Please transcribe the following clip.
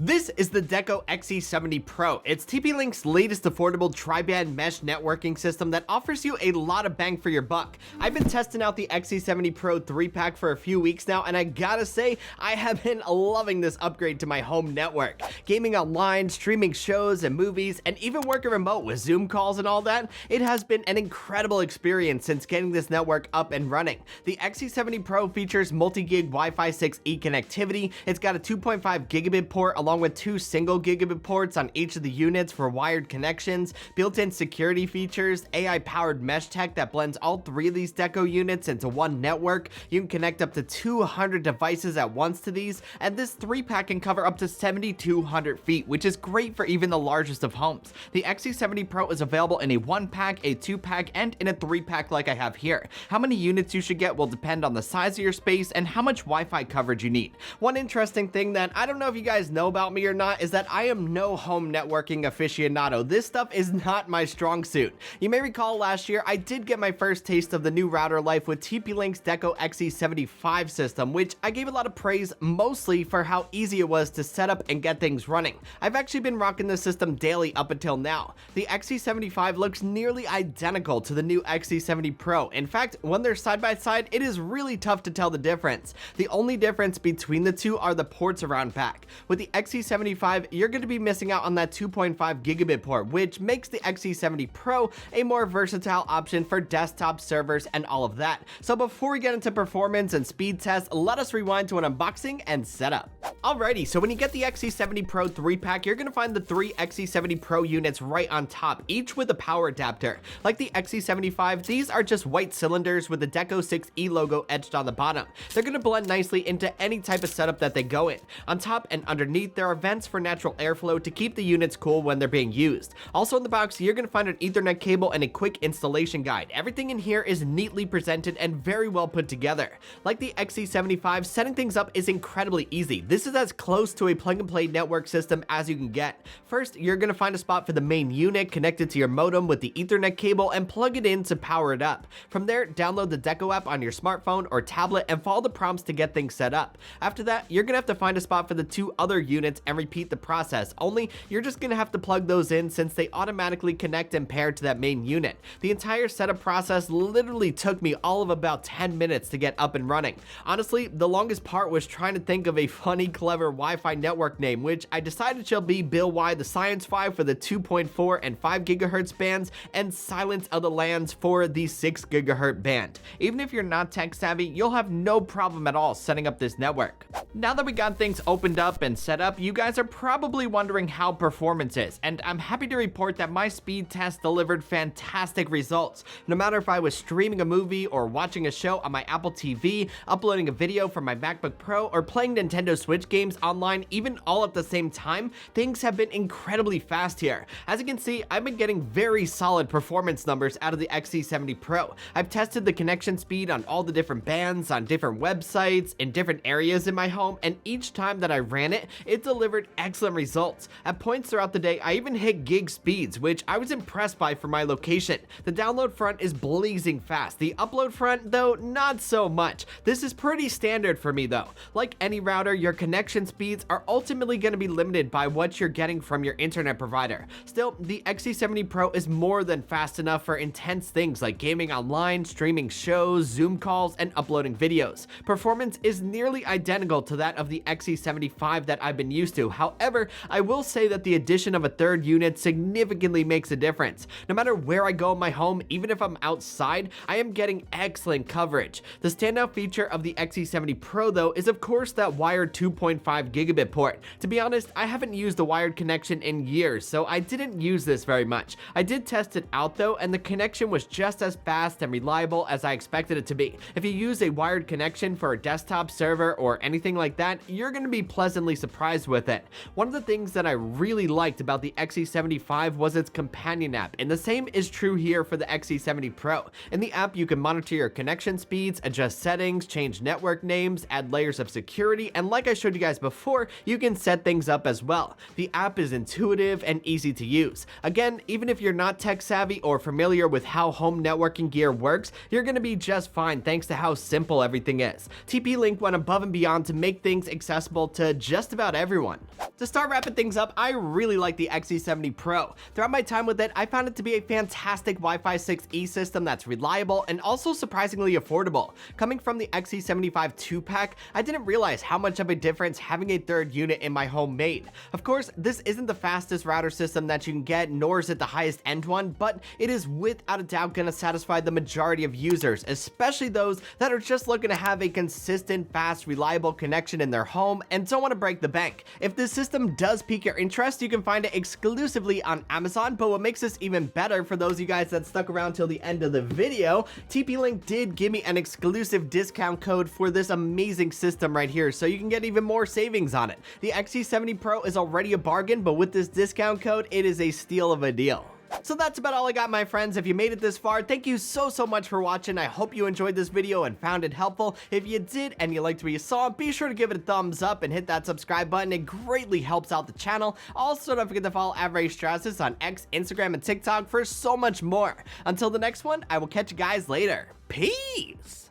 This is the Deco XE70 Pro. It's TP-Link's latest affordable tri-band mesh networking system that offers you a lot of bang for your buck. I've been testing out the XE70 Pro 3-pack for a few weeks now, and I gotta say, I have been loving this upgrade to my home network. Gaming online, streaming shows and movies, and even working remote with Zoom calls and all that, it has been an incredible experience since getting this network up and running. The XE70 Pro features multi-gig Wi-Fi 6E connectivity. It's got a 2.5 gigabit port along with 2 single gigabit ports on each of the units for wired connections, built-in security features, AI-powered mesh tech that blends all 3 of these Deco units into one network. You can connect up to 200 devices at once to these, and this 3-pack can cover up to 7,200 feet, which is great for even the largest of homes. The XE70 Pro is available in a 1-pack, a 2-pack, and in a 3-pack like I have here. How many units you should get will depend on the size of your space and how much Wi-Fi coverage you need. One interesting thing that I don't know if you guys know about me or not is that I am no home networking aficionado. This stuff is not my strong suit. You may recall last year I did get my first taste of the new router life with TP-Link's Deco XE75 system, which I gave a lot of praise mostly for how easy it was to set up and get things running. I've actually been rocking this system daily up until now. The XE75 looks nearly identical to the new XE70 Pro. In fact, when they're side by side, it is really tough to tell the difference. The only difference between the two are the ports around back. With the XE75, you're going to be missing out on that 2.5 gigabit port, which makes the XE70 Pro a more versatile option for desktop servers and all of that. So before we get into performance and speed tests, let us rewind to an unboxing and setup. Alrighty, so when you get the XE70 Pro 3-pack, you're going to find the 3 XE70 Pro units right on top, each with a power adapter. Like the XE75, these are just white cylinders with the Deco 6E logo etched on the bottom. They're going to blend nicely into any type of setup that they go in. On top and underneath, there are vents for natural airflow to keep the units cool when they're being used. Also in the box, you're going to find an Ethernet cable and a quick installation guide. Everything in here is neatly presented and very well put together. Like the XE75, setting things up is incredibly easy. This is as close to a plug-and-play network system as you can get. First, you're going to find a spot for the main unit connected to your modem with the Ethernet cable and plug it in to power it up. From there, download the Deco app on your smartphone or tablet and follow the prompts to get things set up. After that, you're going to have to find a spot for the 2 other units and repeat the process, only you're just going to have to plug those in since they automatically connect and pair to that main unit. The entire setup process literally took me all of about 10 minutes to get up and running. Honestly, the longest part was trying to think of a funny, clever Wi-Fi network name, which I decided shall be Bill Y the Science 5 for the 2.4 and 5 gigahertz bands and Silence of the Lambs for the 6 gigahertz band. Even if you're not tech savvy, you'll have no problem at all setting up this network. Now that we got things opened up and set up, you guys are probably wondering how performance is, and I'm happy to report that my speed test delivered fantastic results. No matter if I was streaming a movie or watching a show on my Apple TV, uploading a video from my MacBook Pro, or playing Nintendo Switch games online, even all at the same time, things have been incredibly fast here. As you can see, I've been getting very solid performance numbers out of the XE70 Pro. I've tested the connection speed on all the different bands, on different websites, in different areas in my home, and each time that I ran it, it delivered excellent results. At points throughout the day, I even hit gig speeds, which I was impressed by for my location. The download front is blazing fast. The upload front, though, not so much. This is pretty standard for me, though. Like any router, your connection speeds are ultimately going to be limited by what you're getting from your internet provider. Still, the XE70 Pro is more than fast enough for intense things like gaming online, streaming shows, Zoom calls, and uploading videos. Performance is nearly identical to that of the XE75 that I've been used to. However, I will say that the addition of a 3rd unit significantly makes a difference. No matter where I go in my home, even if I'm outside, I am getting excellent coverage. The standout feature of the XE70 Pro, though, is of course that wired 2.5 gigabit port. To be honest, I haven't used a wired connection in years, so I didn't use this very much. I did test it out though, and the connection was just as fast and reliable as I expected it to be. If you use a wired connection for a desktop server or anything like that, you're going to be pleasantly surprised with it. One of the things that I really liked about the XE75 was its companion app, and the same is true here for the XE70 Pro. In the app, you can monitor your connection speeds, adjust settings, change network names, add layers of security, and like I showed you guys before, you can set things up as well. The app is intuitive and easy to use. Again, even if you're not tech savvy or familiar with how home networking gear works, you're going to be just fine thanks to how simple everything is. TP-Link went above and beyond to make things accessible to just about everyone. everyone. To start wrapping things up, I really like the XE70 Pro. Throughout my time with it, I found it to be a fantastic Wi-Fi 6E system that's reliable and also surprisingly affordable. Coming from the XE75 2-pack, I didn't realize how much of a difference having a third unit in my home made. Of course, this isn't the fastest router system that you can get, nor is it the highest end one, but it is without a doubt gonna satisfy the majority of users, especially those that are just looking to have a consistent, fast, reliable connection in their home and don't want to break the bank. If this system does pique your interest, you can find it exclusively on Amazon, but what makes this even better for those of you guys that stuck around till the end of the video, TP-Link did give me an exclusive discount code for this amazing system right here, so you can get even more savings on it. The XE70 Pro is already a bargain, but with this discount code, it is a steal of a deal. So that's about all I got, my friends. If you made it this far, thank you so much for watching. I hope you enjoyed this video and found it helpful. If you did and you liked what you saw, be sure to give it a thumbs up and hit that subscribe button. It greatly helps out the channel. Also, don't forget to follow Raymond Strazdas on X, Instagram, and TikTok for so much more. Until the next one, I will catch you guys later. Peace!